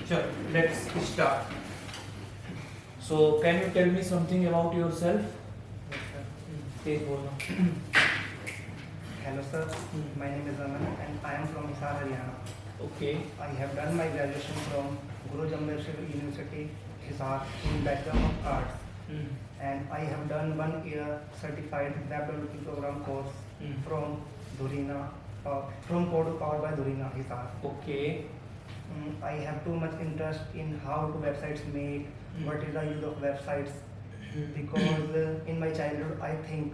Sure, let's start. So, can you tell me something about yourself? Yes, sir. तेज बोलना. Hello, sir. My name is Aman and I am from Hisar, Haryana. Okay. I have done my graduation from Guru Jambir Civil University, Hisar, in Bachelor of Arts. And I have done 1 year certified web development program course from Dhurina, from Code Powered by Dhurina, Hisar. Okay. I have too much interest in how to websites make, what is the use of websites, because in my childhood I think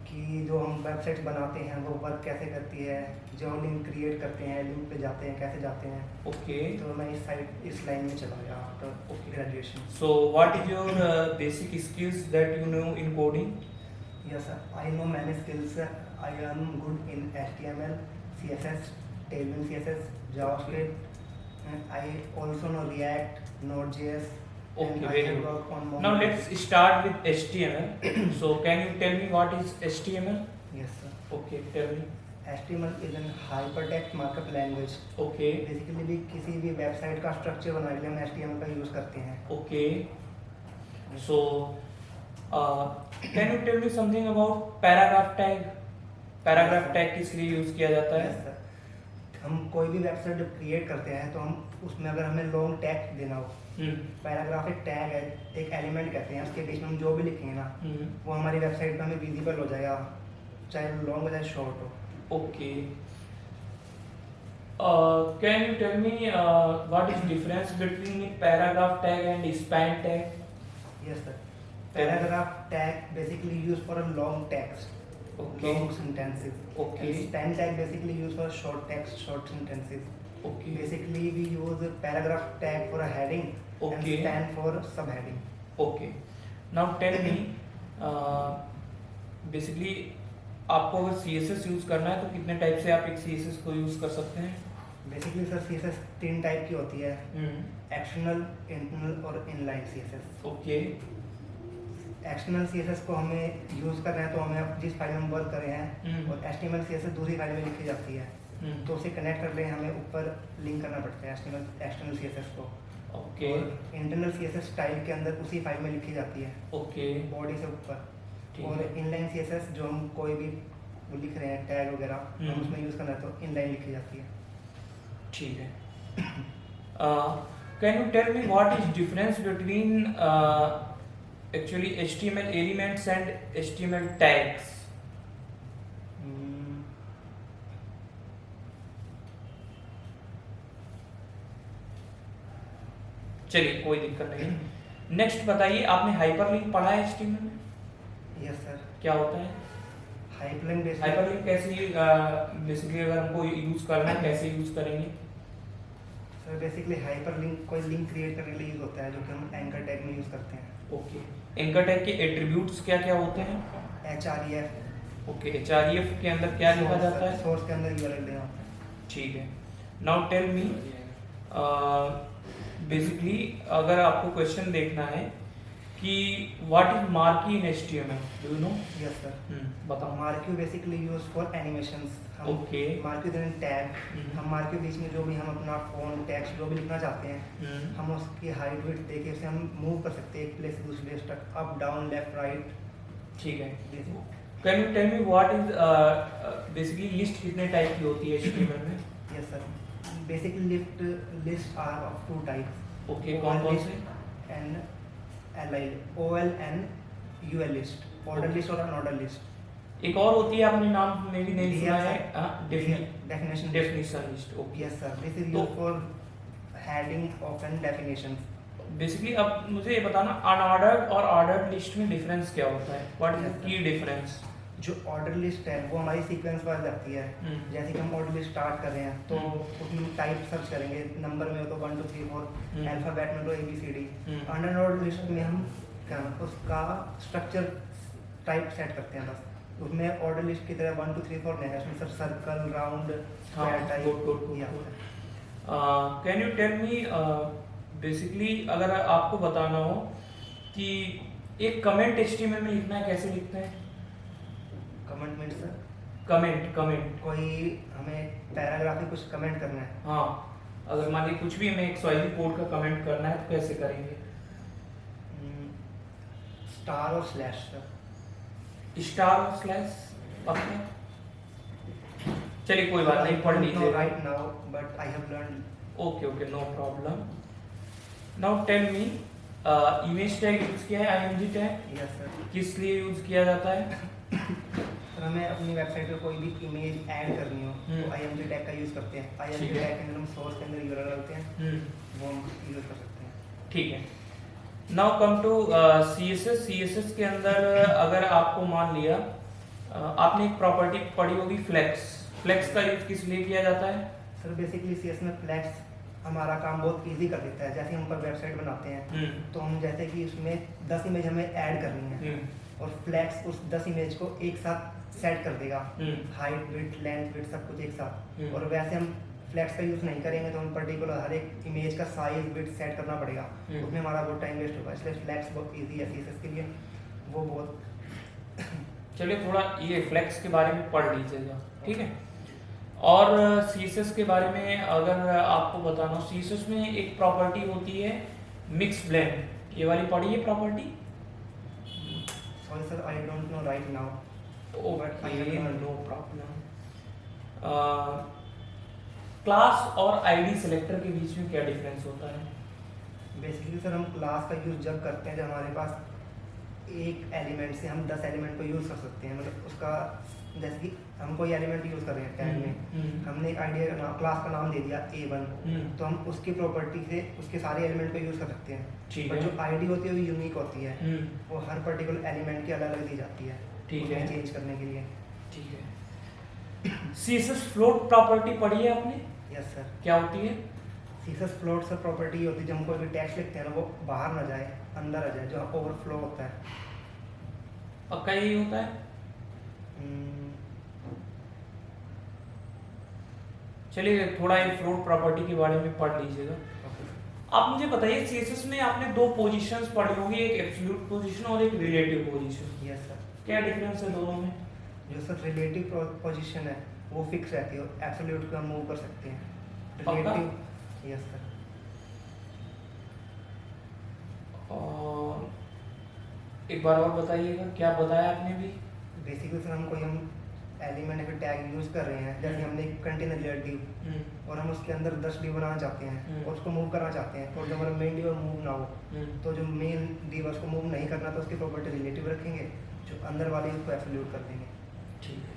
कि जो हम websites बनाते हैं वो work कैसे करती है, जो लिंक क्रिएट करते हैं, लिंक पे जाते हैं, कैसे जाते हैं. Okay. तो मैं इस लाइन में चला गया after graduation. So, what is your basic skills that you know in coding? Yes sir, I know many skills. I am good in HTML, CSS, Tailwind CSS, JavaScript. I also know React, Node.js. Okay, and I very have good. worked on Now mobile. let's start with HTML. So, can you tell me what is HTML? Yes sir. Okay, tell me. HTML is an hypertext markup language. Okay. Basically भी किसी भी website का structure बनाने के लिए हम HTML का use करते हैं. Okay. So, can you tell me something about paragraph tag? Paragraph tag किस लिए यूज किया जाता है? Yes, sir. हम कोई भी वेबसाइट जब क्रिएट करते हैं तो हम उसमें अगर हमें लॉन्ग टैग देना हो, पैराग्राफ एक टैग है, एक एलिमेंट कहते हैं, उसके बीच में हम जो भी लिखेंगे ना वो हमारी वेबसाइट पे हमें विजिबल हो जाएगा, चाहे लॉन्ग हो चाहे शॉर्ट हो. Okay. Can you tell me what is difference between paragraph tag and span tag? Yes sir. Paragraph tag basically used for a long text, Okay. long sentences. Okay. And span tag basically used for short text, short sentences. Okay. Basically we use paragraph tag for a heading Okay. and span for subheading. Okay. Now tell me, basically आपको अगर CSS use करना है तो कितने type से आप एक CSS को यूज कर सकते हैं? बेसिकली सर CSS 3 टाइप की होती है, एक्सटर्नल, इंटरनल और inline CSS. Okay. External CSS को हमें यूज़ कर रहे हैं तो हमें जिस फाइल में हम वर्क कर रहे हैं और HTML CSS दूसरी फाइल में लिखी जाती है, तो उसे कनेक्ट कर रहे हैं हमें ऊपर लिंक करना पड़ता है एक्सटर्नल CSS को. Okay. और इंटरनल CSS स्टाइल के अंदर उसी फाइल में लिखी जाती है, Okay. बॉडी से ऊपर. ठीक और है. इनलाइन CSS जो हम कोई भी वो लिख रहे हैं टैग वगैरह, हम उसमें यूज़ करना है तो इनलाइन लिखी जाती है. ठीक है. Can you tell me what is difference between actually HTML elements and HTML tags? चलिए कोई दिक्कत नहीं. नेक्स्ट बताइए, आपने हाइपरलिंक पढ़ा है HTML में? Yes sir. क्या होता है हाइपरलिंक हाइपरलिंक? कैसे बेसिकली अगर हमको यूज करना है कैसे यूज करेंगे? सर बेसिकली हाइपरलिंक कोई लिंक क्रिएट करने के लिए यूज़ होता है जो कि हम एंकर टैग में यूज़ करते हैं. ओके. एंकर टैग के एट्रीब्यूट्स क्या क्या होते हैं? href. ओके. href के अंदर क्या लिखा जाता है? सोर्स के अंदर URL देना होता है. ठीक है. नाउ टेल मी, बेसिकली अगर आपको क्वेश्चन देखना है कि what is marquee in HTML, do you know? Yes sir. बताओ. Marquee basically use for animations. Okay. Marquee then tag. हम मार्क्यू बीच में जो भी हम अपना फॉन्ट टेक्स्ट जो भी लिखना चाहते हैं, हम उसकी हाइट विड्थ देके उसे हम मूव कर सकते हैं एक प्लेस से दूसरे प्लेस तक, अप डाउन लेफ्ट राइट. ठीक है. Can you tell me what is basically list कितने टाइप की होती है HTML में? Yes sir. Basically list are of 2 types. Okay. कौन कौन से? And OLN UL list, order list और अनऑर्डर लिस्ट. एक और होती है, आपने नाम में भी नहीं सुना है? Definition. Definition list. Okay. Yes sir. This is तो- used for heading of and definitions. Basically अब मुझे ये बताना, अनऑर्डर्ड और ऑर्डर्ड लिस्ट में डिफरेंस क्या होता है? What is the key difference? जो ऑर्डर लिस्ट है वो हमारी सीक्वेंस वाइज आती है. जैसे कि हम ऑर्डर लिस्ट स्टार्ट कर रहे हैं तो उसमें टाइप सर्च करेंगे, नंबर में हो तो 1 2 3 4, अल्फाबेट में तो ABCD. अनऑर्डर्ड लिस्ट में हम क्या उसका स्ट्रक्चर टाइप सेट करते हैं बस. उसमें ऑर्डर लिस्ट की तरह 1 2 3 4 नहीं है, उसमें sir circle, round, square type. Can you tell me, basically अगर आपको बताना हो कि एक कमेंट HTML में लिखना है, कैसे लिखते हैं? कमेंट में सर कमेंट. कोई हमें पैराग्राफ में कुछ कमेंट करना है. हाँ. अगर मान लीजिए कुछ भी हमें XYZ कोड का कमेंट करना है तो कैसे करेंगे? स्टार और स्लैश सर। स्टार और स्लैश पक्का? चलिए कोई बात नहीं, पढ़ लीजिए right now but I have learn. Okay okay, no problem. Now tell me, image tag use किया है, IMG टैग? Yes sir. किस लिए यूज किया जाता है? सर हमें अपनी वेबसाइट पे कोई भी इमेज ऐड करनी हो तो IMG टैग का यूज करते हैं। IMG टैग के अंदर हम सोर्स के अंदर URL डालते हैं, वो हम यूज कर सकते हैं। ठीक है। नाउ कम टू CSS के अंदर अगर आपको मान लिया आपने एक प्रॉपर्टी पढ़ी होगी फ्लेक्स का यूज किस लिए किया जाता है? सर बेसिकली CS में फ्लैक्स हमारा काम बहुत इजी कर देता है। जैसे हम पर वेबसाइट बनाते हैं तो हम जैसे कि उसमें 10 इमेज हमें ऐड करनी है और फ्लैक्स उस 10 इमेज को एक साथ सेट कर देगा, हाइट विड्थ लेंथ विड्थ सब कुछ एक साथ। और वैसे हम फ्लैक्स का यूज़ नहीं करेंगे तो हम पर्टिकुलर हर एक इमेज का साइज विड्थ सेट करना पड़ेगा, उसमें हमारा बहुत टाइम वेस्ट होगा। इसलिए फ्लैक्स बहुत इजी है CSS के लिए, वो बहुत चलिए थोड़ा ये फ्लेक्स के बारे में पढ़ लीजिएगा, ठीक है। और CSS के बारे में अगर आपको बताना हो, CSS में एक प्रॉपर्टी होती है मिक्स ब्लेंड, ये वाली पढ़ी है property? Sorry sir I don't know right now. Okay no problem. Class और ID सेलेक्टर के बीच में क्या डिफरेंस होता है? बेसिकली सर हम क्लास का यूज़ जब करते हैं जब हमारे पास एक एलिमेंट से हम 10 एलिमेंट को यूज़ कर सकते हैं। मतलब उसका जैसे कि हम कोई एलिमेंट यूज़ कर रहे हैं टैग में, हमने एक आइडिया क्लास का नाम दे दिया A1, तो हम उसकी प्रॉपर्टी से उसके सारे एलिमेंट को यूज़ कर सकते हैं। ठीक पर है। जो ID होती है वो यूनिक होती है, वो हर पर्टिकुलर एलिमेंट की अलग अलग दी जाती है, ठीक है, चेंज करने के लिए। ठीक है। CSS फ्लोट प्रॉपर्टी पढ़ी है आपने? Yes sir. क्या होती है? CSS फ्लोट सर प्रॉपर्टी होती है जब हम कोई भी टेक्स्ट लिखते हैं ना वो बाहर ना जाए अंदर आ जाए, जो ओवरफ्लो होता है। पक्का यही होता है? चलिए थोड़ा ये फ्लोट प्रॉपर्टी के बारे में पढ़ लीजिएगा। आप मुझे बताइए CSS में आपने दो पोजीशंस पढ़ी होंगी, एक एब्सोल्यूट पोजीशन और एक रिलेटिव पोजीशन। Yes sir. क्या डिफरेंस है दोनों में? जो सर रिलेटिव पोजीशन है वो फिक्स रहती है, एब्सोल्यूट को हम मूव कर सकते हैं। पक्का? Relative yes sir. और एक बार और बताइएगा, क्या बताया आपने भी? बेसिकली सर हम एलिमेंट या फिर टैग यूज कर रहे हैं, जैसे हमने एक कंटेनर लिया div और हम उसके अंदर 10 div बनाना चाहते हैं और उसको मूव करना चाहते हैं, और जब हमारा मेन div मूव ना हो तो जो मेन div उसको मूव नहीं करना तो उसकी प्रॉपर्टी रिलेटिव रखेंगे, जो अंदर वाली उसको एब्सोल्यूट कर देंगे। ठीक है।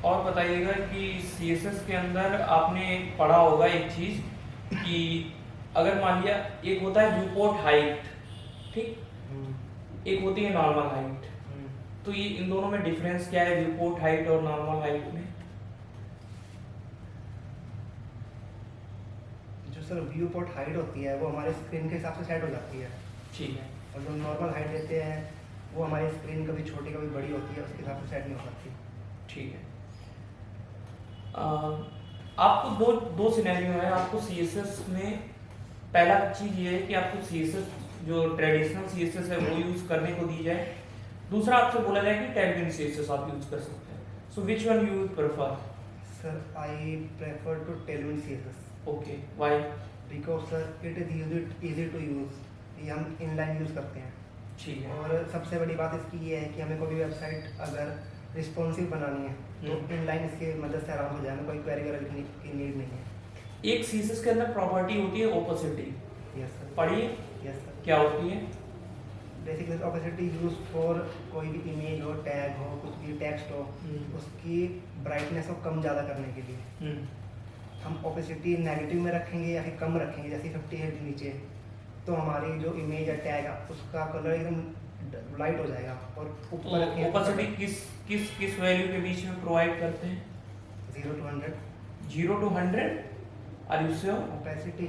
और बताइएगा कि CSS के अंदर आपने पढ़ा होगा एक चीज कि अगर मान लिया एक होता है व्यू पोर्ट हाइट, ठीक, एक होती है नॉर्मल हाइट, तो ये इन दोनों में डिफरेंस क्या है, व्यू पोर्ट हाइट और नॉर्मल हाइट में? जो सर व्यू पोर्ट हाइट होती है वो हमारे स्क्रीन के हिसाब से सेट हो जाती है, ठीक है। और जो नॉर्मल हाइट देते हैं वो हमारी स्क्रीन कभी छोटी कभी बड़ी होती है, उसके हिसाब से सेट नहीं हो सकती। ठीक है। आपको दो सिनेरियो है आपको CSS में। पहला चीज ये है कि आपको CSS जो ट्रेडिशनल CSS है वो यूज करने को दी जाए, दूसरा आपसे बोला जाए कि Tailwind CSS आप यूज कर सकते हैं। So which one you prefer? Sir I prefer to Tailwind CSS। Okay, why? Because sir it is easy to use, ये हम इनलाइन यूज करते हैं। ठीक है। और सबसे बड़ी बात इसकी ये है कि हमें कोई वेबसाइट अगर रिस्पॉन्सिव बनानी है तो इनलाइन इसकी मदद से आराम हो जाए, हमें कोई क्वेरी वगैरह लिखने की नीड नहीं है। एक CSS के अंदर प्रॉपर्टी होती है ओपेसिटी, यस सर। पढ़िए यस सर। क्या होती है? बेसिकली ओपेसिटी यूज फॉर कोई भी इमेज हो, टैग हो, कुछ भी टेक्स्ट हो, उसकी ब्राइटनेस को कम ज़्यादा करने के लिए हम ओपेसिटी नेगेटिव में रखेंगे या फिर कम रखेंगे, जैसे 50 है नीचे, तो हमारी जो इमेज है टैग है उसका कलर एकदम लाइट हो जाएगा। और ऊपर रखेंगे ओपेसिटी किस वैल्यू के बीच में प्रोवाइड करते हैं? 0 to 100। 0 to 100? Are you sure? Opacity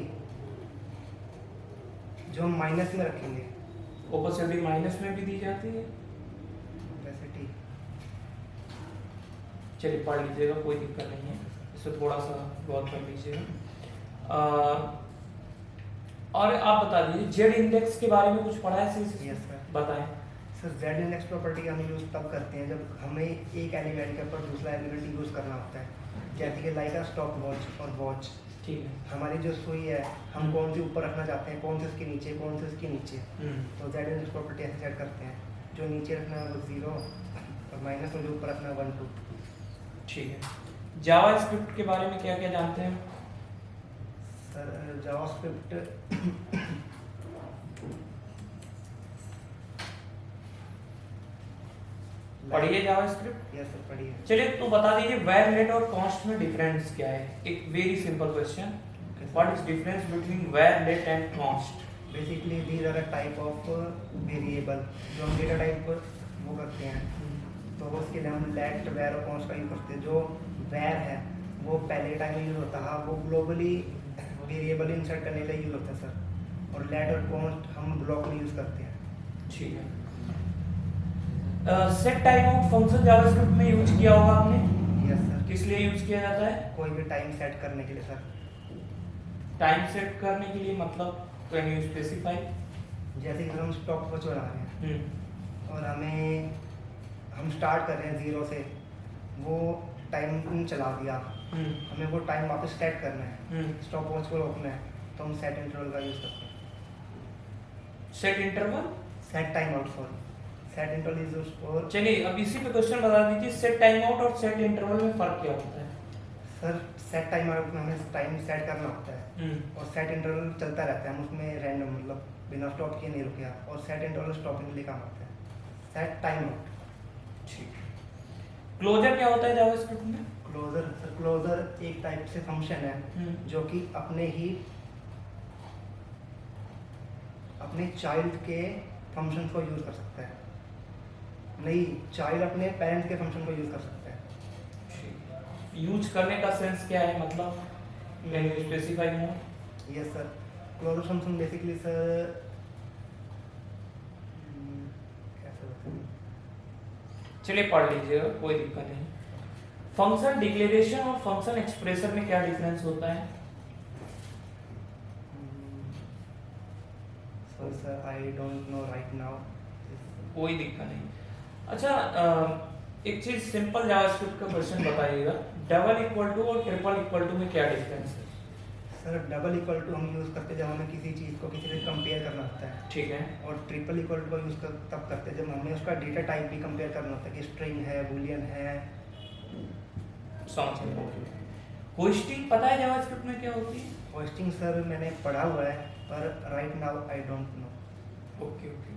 जो हम माइनस में रखेंगे, ओपेसिटी माइनस में भी दी जाती है। ओपेसिटी चलिए पढ़ लीजिएगा, कोई दिक्कत नहीं है, इसे थोड़ा सा गौर कर लीजिएगा। और आप बता दीजिए जेड इंडेक्स के बारे में कुछ पढ़ा है? Yes sir. बताएं। सर Z इंडेक्स प्रॉपर्टी हम यूज़ तब करते हैं जब हमें एक एलिमेंट के ऊपर दूसरा एलिमेंट यूज़ करना होता है। जैसे कि लाइक स्टॉप वॉच और वॉच। ठीक है। हमारी जो सुई है हम कौन सी ऊपर रखना चाहते हैं, कौन सी उसके नीचे, कौन सी उसके नीचे, तो जेड एंड प्रॉपर्टी ऐसे सेट करते हैं। जो नीचे रखना है वो 0 और माइनस में जो ऊपर रखना है 1 2। ठीक है। जावास्क्रिप्ट के बारे में क्या क्या जानते हैं? सर जावास्क्रिप्ट पढ़िए जावास्क्रिप्ट। यस सर पढ़िए। चलिए तो बता दीजिए वेर लेट और कॉन्स्ट में डिफरेंस क्या है। एक very simple question, what is difference between var let and const? Basically these are a type of variable जो हम डेटा टाइप वो करते हैं, तो वो उसके लिए हम लेट वेर और कॉन्स्ट का यूज करते हैं। जो वेर है वो पहले टाइम यूज होता है, वो ग्लोबली वेरिएबल इंसर्ट करने के लिए यूज होता है सर, और लेट और कॉन्स्ट हम ब्लॉक में यूज करते हैं। ठीक है। Set time out function JavaScript में यूज किया होगा आपने? Yes sir. किस लिए यूज किया जाता है? कोई भी टाइम सेट करने के लिए सर। टाइम सेट करने के लिए मतलब कैन यू स्पेसिफाई? जैसे कि हम स्टॉप वॉच बना रहे हैं और हम स्टार्ट कर रहे हैं 0 से, वो टाइम चला दिया, हमें वो टाइम वापस सेट करना है, स्टॉप वॉच को रोकना है, तो हम सेट इंटरवल का यूज करते हैं। Set interval? Set time out sorry, set interval is used for. चलिए अब इसी पे क्वेश्चन बता दीजिए, सेट टाइम आउट और सेट इंटरवल में फर्क क्या होता है? सर सेट टाइम आउट में हमें टाइम सेट करना होता है और सेट इंटरवल चलता रहता है, हम उसमें रैंडम मतलब बिना स्टॉप किए नहीं रुके, और सेट इंटरवल स्टॉपिंग के लिए काम आता है। Set time out. ठीक है। क्लोजर क्या होता है जावास्क्रिप्ट में? क्लोजर सर, क्लोजर एक टाइप से फंक्शन है जो कि अपने चाइल्ड के फंक्शन को यूज कर सकता है, नहीं चाइल्ड अपने पेरेंट्स के फंक्शन को यूज कर सकता है। यूज करने का सेंस क्या है, मतलब can you specify more? Yes sir, closure function basically sir कैसे बताऊं? चलिए पढ़ लीजिएगा, कोई दिक्कत नहीं। फंक्शन डिक्लेरेशन और फंक्शन एक्सप्रेशन में क्या डिफरेंस होता है? Sir I don't know right now. कोई दिक्कत नहीं। अच्छा एक चीज सिंपल जावास्क्रिप्ट का क्वेश्चन बताइएगा, डबल इक्वल टू और ट्रिपल इक्वल टू में क्या डिफरेंस है? सर डबल इक्वल टू हम यूज़ करते हैं जब हमें किसी चीज़ को किसी से कंपेयर करना होता है, ठीक है। और ट्रिपल इक्वल टू का यूज़ तब करते हैं जब हमें उसका डेटा टाइप भी कंपेयर करना होता है कि स्ट्रिंग है, बूलियन है। समझ गए। होस्टिंग पता है जावास्क्रिप्ट में क्या होती है? होस्टिंग सर मैंने पढ़ा हुआ है पर right now I don't no. Okay okay,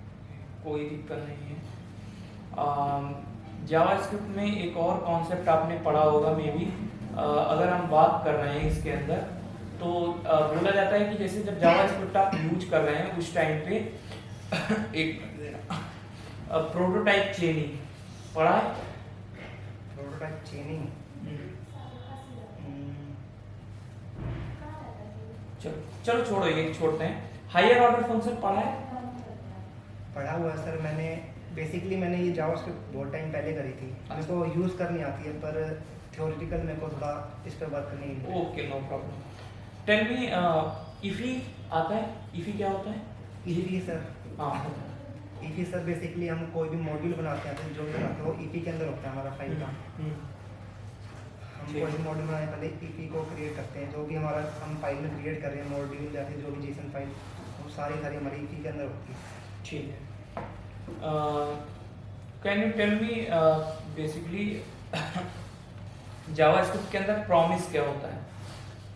कोई दिक्कत नहीं है। जावास्क्रिप्ट में एक और कॉन्सेप्ट आपने पढ़ा होगा मे बी, अगर हम बात कर रहे हैं इसके अंदर तो बोला जाता है कि जैसे जब जावास्क्रिप्ट आप यूज कर रहे हैं उस टाइम पे एक प्रोटोटाइप चेनिंग पढ़ा है? प्रोटोटाइप चेनिंग चलो छोड़ो, ये छोड़ते हैं। हायर ऑर्डर फंक्शन पढ़ा है? पढ़ा हुआ है सर मैंने। बेसिकली मैंने ये जावास्क्रिप्ट बहुत टाइम पहले करी थी, मेरे को यूज़ करनी आती है पर थ्योरेटिकल मेरे को थोड़ा इस पर वर्क नहीं है। Okay no problem. Tell me IIFE आता है? इफी क्या होता है? इफी सर, हाँ इफी सर बेसिकली हम कोई भी मॉड्यूल बनाते हैं तो जो भी बनाते हैं वो इफी के अंदर होता है हमारा फाइल का। हम कोई भी मॉड्यूल बनाने पहले इफी को क्रिएट करते हैं, जो भी हमारा हम फाइल में क्रिएट कर रहे हैं मॉड्यूल या फिर जो भी जेसन फाइल, वो सारी हमारी इफी के अंदर होती है। ठीक है। Can you tell me basically JavaScript के अंदर प्रॉमिस क्या होता है?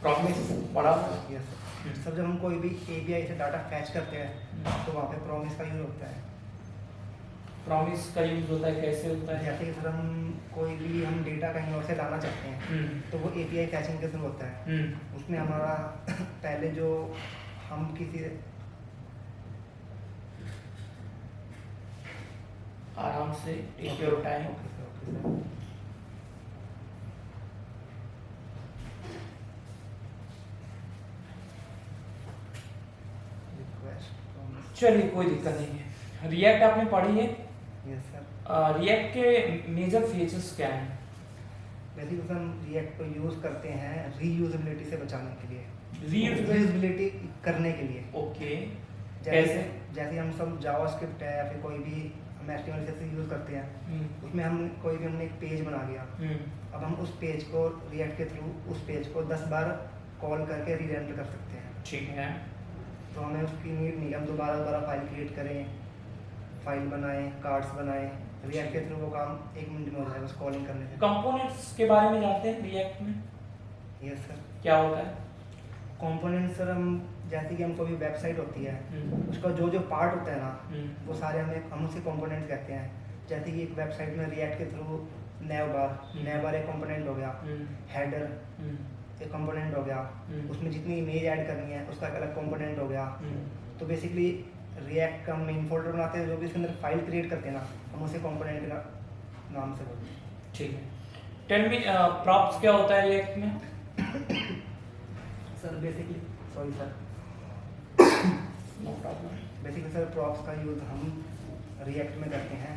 प्रॉमिस पढ़ा हुआ है? यस सर, जब हम कोई भी एपीआई से डाटा फैच करते हैं तो वहाँ पे प्रॉमिस का यूज होता है। प्रॉमिस का यूज होता है, कैसे होता है? जैसे कि सर हम कोई भी हम डेटा कहीं और से लाना चाहते हैं तो वो एपीआई फैचिंग के थ्रू होता है। उसमें हमारा पहले जो हम किसी आराम से टेक योर टाइम। चलिए कोई दिक्कत नहीं है। रिएक्ट आपने पढ़ी है? Yes sir. रिएक्ट के मेजर फीचर्स क्या हैं? बेसिकली हम रिएक्ट को यूज करते हैं रीयूजेबिलिटी से बचाने के लिए, रीयूजेबिलिटी करने के लिए। ओके, जैसे हम सब जावास्क्रिप्ट है या फिर कोई भी हम HTML CSS यूज़ करते हैं, उसमें हम कोई भी हमने एक पेज बना लिया, अब हम उस पेज को रिएक्ट के थ्रू उस पेज को 10 बार कॉल करके रीरेंडर कर सकते हैं। ठीक है। तो हमें उसकी नीड नहीं, हम दोबारा फाइल क्रिएट करें, फाइल बनाएं, कार्ड्स बनाएं, रिएक्ट के थ्रू वो काम 1 मिनट में हो जाएगा बस कॉलिंग करने से। कंपोनेंट्स के बारे में जानते हैं रिएक्ट में? Yes sir. क्या होता है? कंपोनेंट सर, हम जैसे कि हम कोई वेबसाइट होती है, उसका जो जो पार्ट होता है ना, वो सारे हम उसे कंपोनेंट कहते हैं। जैसे कि एक वेबसाइट में रिएक्ट के थ्रू नैव बार एक कंपोनेंट हो गया, हेडर एक कंपोनेंट हो गया, उसमें जितनी इमेज ऐड करनी है उसका एक अलग कंपोनेंट हो गया। तो बेसिकली रिएक्ट का मेन फोल्डर बनाते हैं, जो भी इसके अंदर फाइल क्रिएट करते हैं ना, हम उसे कंपोनेंट के नाम से बोलते हैं। ठीक है। टेल मी प्रॉप्स क्या होता है रिएक्ट में? Sir basically sorry sir no problem. Basically sir props का यूज़ हम रिएक्ट में करते हैं।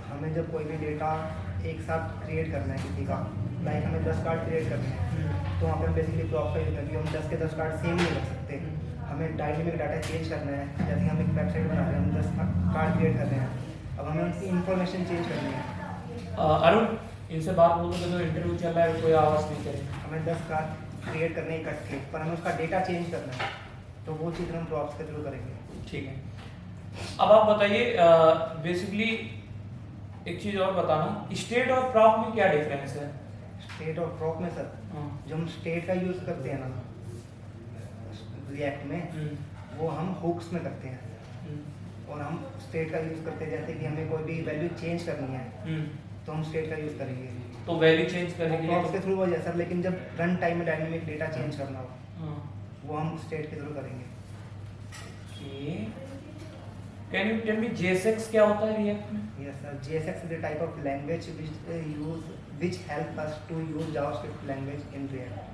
हमें जब कोई भी डेटा एक साथ क्रिएट करना है किसी का, लाइक हमें 10 कार्ड क्रिएट करने हैं, तो वहाँ पे हम बेसिकली प्रॉप्स का यूज़ करेंगे। हम 10 के 10 कार्ड सेम नहीं रख सकते, हमें डायनेमिक डाटा चेंज करना है। जैसे हम एक वेबसाइट बना रहे हैं, हम 10 कार्ड क्रिएट कर रहे हैं, अब हमें उनकी इन्फॉर्मेशन चेंज करनी है। अरुण, इनसे बात बोलो तो जो इंटरव्यू चल रहा है कोई आवाज़ नहीं करे। हमें 10 कार्ड क्रिएट करने हैं इकट्ठे, पर हमें उसका डेटा चेंज करना है, तो वो चीज़ हम प्रॉप्स के थ्रू करेंगे। ठीक है। अब आप बताइए बेसिकली एक चीज़ और बताना, स्टेट और प्रॉप में क्या डिफरेंस है? स्टेट और प्रॉप में सर, जो हम स्टेट का यूज़ करते हैं ना रिएक्ट में, वो हम हुक्स में करते हैं, और हम स्टेट का यूज़ करते हैं जैसे कि हमें कोई भी वैल्यू चेंज करनी है, तो हम स्टेट का यूज़ करेंगे। तो वैल्यू चेंज करने के लिए प्रॉप्स के थ्रू हो जाए सर, लेकिन जब रन टाइम में डायनेमिक डेटा चेंज करना हो, वो हम स्टेट के थ्रू करेंगे। Can you tell me JSX क्या होता है रिएक्ट में? Yes sir, JSX is a type of language which help us to use JavaScript language in React.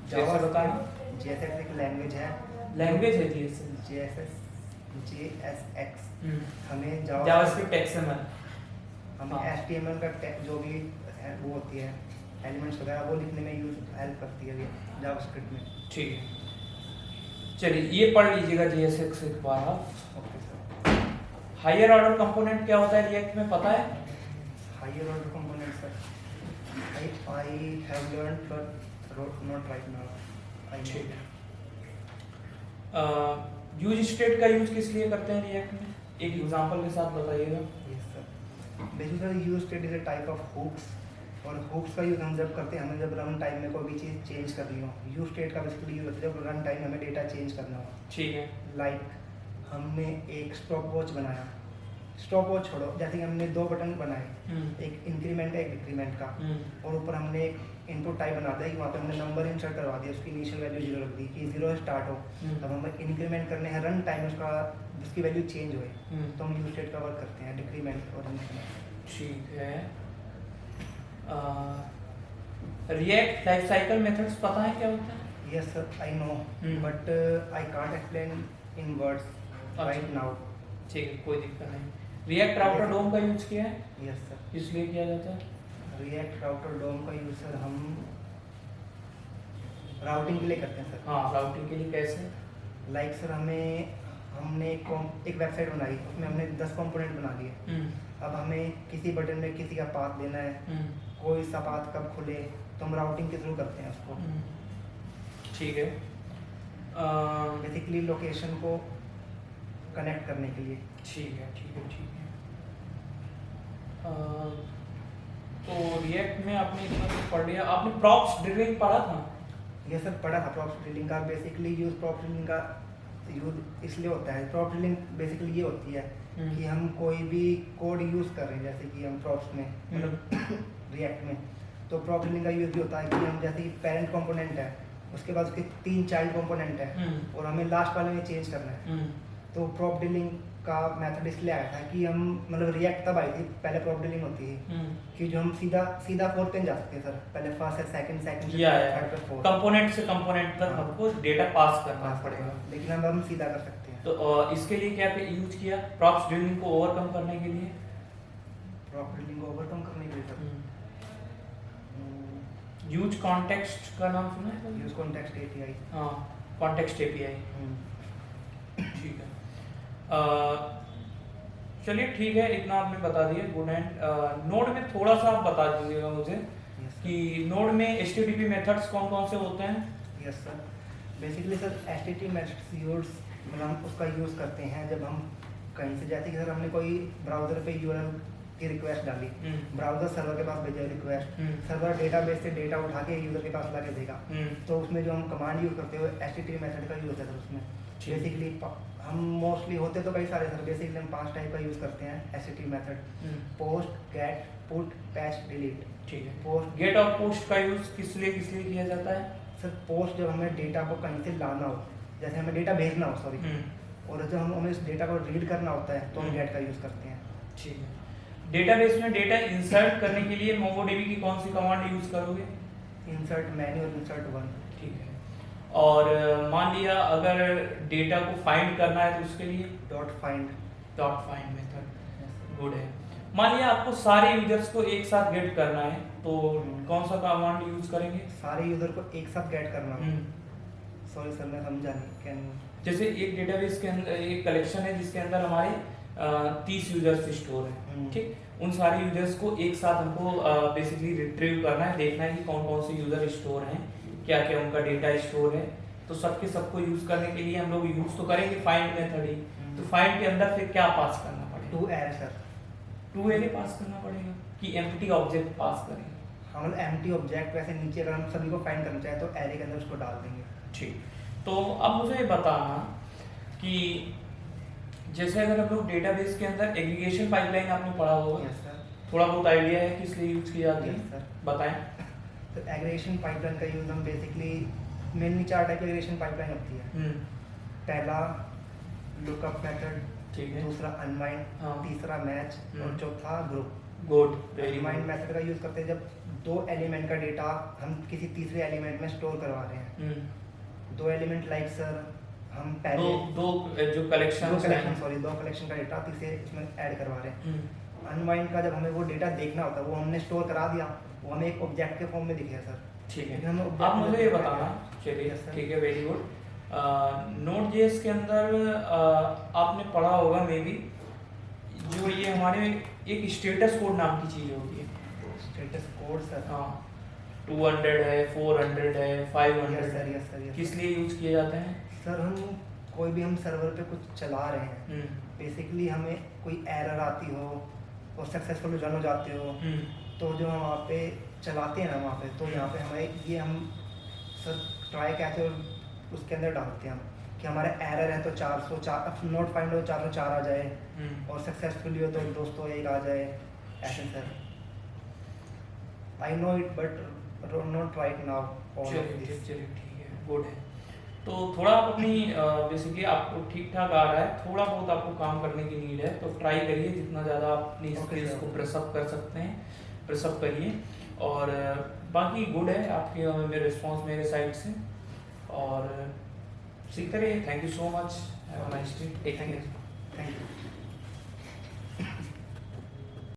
जैसे बताना। JSX एक लैंग्वेज है। लैंग्वेज है JSX। JSX हमें JavaScript XML। हमें HTML का जो भी वो होती है एलिमेंट्स वगैरह, वो लिखने में हेल्प करती है JavaScript में। ठीक है, चलिए ये पढ़ लीजिएगा JSX एक बार आप। Okay sir. Higher order component क्या होता है रिएक्ट में, पता है? Higher order component sir, I have learned but not right now. ठीक है। यूज स्टेट का यूज किस लिए करते हैं रिएक्ट में, एक एग्जांपल के साथ बताइएगा। Yes sir, basically use state is a type of hooks, और हुक्स का यूज हम जब करते हैं, हमें जब रन टाइम में कोई भी चीज़ चेंज करनी हो, यूज स्टेट का बेसिकली यूज होता है जब रन टाइम में हमें डेटा चेंज करना हो। ठीक है। लाइक हमने एक स्टॉप वॉच बनाया, स्टॉप वॉच छोड़ो, जैसे कि हमने 2 बटन बनाए, एक इंक्रीमेंट का एक डिक्रीमेंट का, और ऊपर हमने एक इनपुट टाइप बना दिया कि वहाँ पे हमने नंबर इंसर्ट करवा दिया, उसकी इनिशियल वैल्यू 0 रख दी कि 0 स्टार्ट हो। तब हम इंक्रीमेंट करने हैं रन टाइम उसका, उसकी वैल्यू चेंज हुए, तो हम यूज स्टेट का वर्क करते हैं, डिक्रीमेंट और इंक्रीमेंट। ठीक है। रिएक्ट लाइफ साइकिल मेथड्स पता है क्या होता है? Yes sir, I know, but I can't explain in words right now. ठीक है, कोई दिक्कत नहीं। रिएक्ट राउटर डोम का यूज किया है? Yes sir. इसलिए किया जाता है? रिएक्ट राउटर डोम का यूज सर हम राउटिंग के लिए करते हैं सर। हाँ, राउटिंग के लिए कैसे? लाइक सर हमने एक वेबसाइट बनाई, उसमें हमने 10 कंपोनेंट बना लिए। अब हमें किसी बटन में किसी का पाथ देना है, कोई सा पाथ कब खुले, तो हम राउटिंग के थ्रू करते हैं उसको। ठीक है। बेसिकली लोकेशन को कनेक्ट करने के लिए। ठीक है, ठीक है, ठीक है। तो रिएक्ट में आपने इतना कुछ पढ़ लिया। आपने प्रॉप्स ड्रिलिंग पढ़ा था? ये सब पढ़ा था प्रॉप्स ड्रिलिंग का। बेसिकली यूज प्रॉप्स ड्रिलिंग का यूज इसलिए होता है, प्रॉप ड्रिलिंग बेसिकली ये होती है कि हम कोई भी कोड यूज़ कर रहे हैं, जैसे कि हम प्रॉप्स में मतलब रिएक्ट में, तो प्रॉप ड्रिलिंग का यूज भी होता है कि हम जैसे कि पेरेंट कंपोनेंट है, उसके बाद उसके 3 चाइल्ड कंपोनेंट है, और हमें लास्ट वाले में चेंज करना है। तो प्रॉप ड्रिलिंग का मेथड इसलिए आया था कि हम मतलब रिएक्ट तब आई थी, पहले प्रॉप ड्रिलिंग होती है कि जो हम सीधा 4 पे जा सकते हैं सर, पहले फर्स्ट से सेकंड से थर्ड पे 4, कंपोनेंट से कंपोनेंट तक हमको डेटा पास करना पड़ेगा, लेकिन अब हम सीधा कर सकते हैं। तो इसके लिए क्या यूज किया प्रॉप्स ड्रिलिंग को ओवरकम करने के लिए? प्रॉप ड्रिलिंग को ओवरकम करने के लिए सर यूज कॉन्टेक्स्ट का नाम सुना है? Use context API. हाँ, कॉन्टेक्स्ट एपीआई। ठीक है। चलिए ठीक है, इतना आपने बता दिया, गुड एंड नोड में थोड़ा सा आप बता दीजिएगा मुझे कि नोड में HTTP मेथड्स कौन कौन से होते हैं। Yes sir, basically sir HTTP methods use मतलब हम उसका यूज़ करते हैं जब हम कहीं से, जैसे कि सर हमने कोई ब्राउज़र पे URL की रिक्वेस्ट डाली, ब्राउज़र सर्वर के पास भेजा रिक्वेस्ट, सर्वर डेटाबेस से डेटा उठा के यूज़र के पास ला के देगा, तो उसमें जो हम कमांड यूज़ करते हैं HTTP मेथड का यूज़ होता है सर। उसमें बेसिकली हम मोस्टली होते तो कई सारे सर, बेसिकली हम 5 टाइप का यूज़ करते हैं HTTP method: post, get, put, patch, delete. ठीक है, पोस्ट, गेट और पोस्ट का यूज किस लिए किया जाता है? सर पोस्ट जब हमें डेटा को कहीं से लाना हो, जैसे हमें डेटा भेजना हो सॉरी, और जब हमें इस डेटा को रीड करना होता है तो हम गेट का यूज़ करते हैं। ठीक है, डेटाबेस में डेटा इंसर्ट करने के लिए MongoDB की कौन सी कमांड यूज करोगे? इंसर्ट मैन्यू और इंसर्ट वन। ठीक है, और मान लिया अगर डेटा को फाइंड करना है तो उसके लिए डॉट फाइंड मेथड। गुड है। मान लिया आपको सारे यूजर्स को एक साथ गेट करना है तो कौन सा कमांड यूज करेंगे? सारे यूजर को एक साथ गेट करना। सॉरी सर मैं समझा नहीं, कैन जैसे एक डेटाबेस के अंदर एक कलेक्शन है जिसके अंदर हमारे 30 यूजर्स स्टोर है, ठीक, उन सारे यूजर्स को एक साथ हमको बेसिकली रिट्रीव करना है, देखना है कि कौन कौन से यूजर स्टोर हैं, क्या क्या उनका डेटा स्टोर है, तो सबके सबको यूज करने के लिए हम लोग यूज तो करेंगे फाइंड मेथड ही। तो फाइंड के अंदर फिर क्या पास करना पड़ेगा? Two array sir, two array pass करना पड़ेगा कि एम्प्टी ऑब्जेक्ट पास करेंगे? हम एम्प्टी ऑब्जेक्ट वैसे नीचे अगर हम सभी को फाइंड करना चाहे तो एरे के अंदर उसको डाल देंगे। ठीक, तो अब मुझे ये बताना कि जैसे अगर हम लोग डेटाबेस के अंदर एग्रीगेशन पाइपलाइन आपने पढ़ा होगा, यस सर, थोड़ा बहुत आइडिया है किस लिए यूज की जाती है? यस सर, बताएं। तो एग्रीगेशन पाइपलाइन का यूज हम बेसिकली मेनली 4 टाइप की एग्रीगेशन पाइपलाइन होती है। पहला लुकअप मेथड, ठीक है, दूसरा अनवाइंड, हाँ, तीसरा मैच और चौथा group. Good, very unwind method का यूज करते हैं जब 2 एलिमेंट का डेटा हम किसी तीसरे एलिमेंट में स्टोर करवा रहे हैं। 2 एलिमेंट लाइक सर हम पहले दो जो कलेक्शन दो कलेक्शन का डेटा तीसरे इसमें ऐड करवा रहे हैं। अनवाइंड का जब हमें वो डेटा देखना होता है, वो हमने स्टोर करा दिया, वो हमें एक ऑब्जेक्ट के फॉर्म में दिखेगा सर। ठीक है, हमें अब मुझे ये बताना, चलिए ठीक है, वेरी गुड। Node.js के अंदर आपने पढ़ा होगा मे बी, जो ये हमारे एक स्टेटस कोड नाम की चीज होती है। स्टेटस कोड सर, हाँ, 200 है, 400 है, 500 यस सर, है, यस सर, यस किस लिए यूज किए जाते हैं? सर हम कोई भी हम सर्वर पे कुछ चला रहे हैं, बेसिकली हमें कोई एरर आती हो और सक्सेसफुल रन हो जाते हो, तो जो हम वहाँ पे चलाते हैं ना वहाँ पे, तो यहाँ पे हमें ये हम सर ट्राई कैच और उसके अंदर डालते हैं हम कि हमारा एरर है तो 404 नोट फाइंड हो 404 आ जाए, और सक्सेसफुली हो तो 201 आ जाए, ऐसे sir. I know it but not right now. चलिए ठीक है, गुड है। तो थोड़ा आप अपनी बेसिकली आपको ठीक ठाक आ रहा है, थोड़ा बहुत आपको काम करने की नीड है, तो ट्राई करिए जितना ज़्यादा आप अपनी स्किल्स को प्रेसअप कर सकते हैं, प्रेसअप करिए। और बाकी गुड है आपके मेरे रिस्पॉन्स मेरे साइड से, और सीखते रहिए। Thank you so much, have a nice day, take care. Thank you.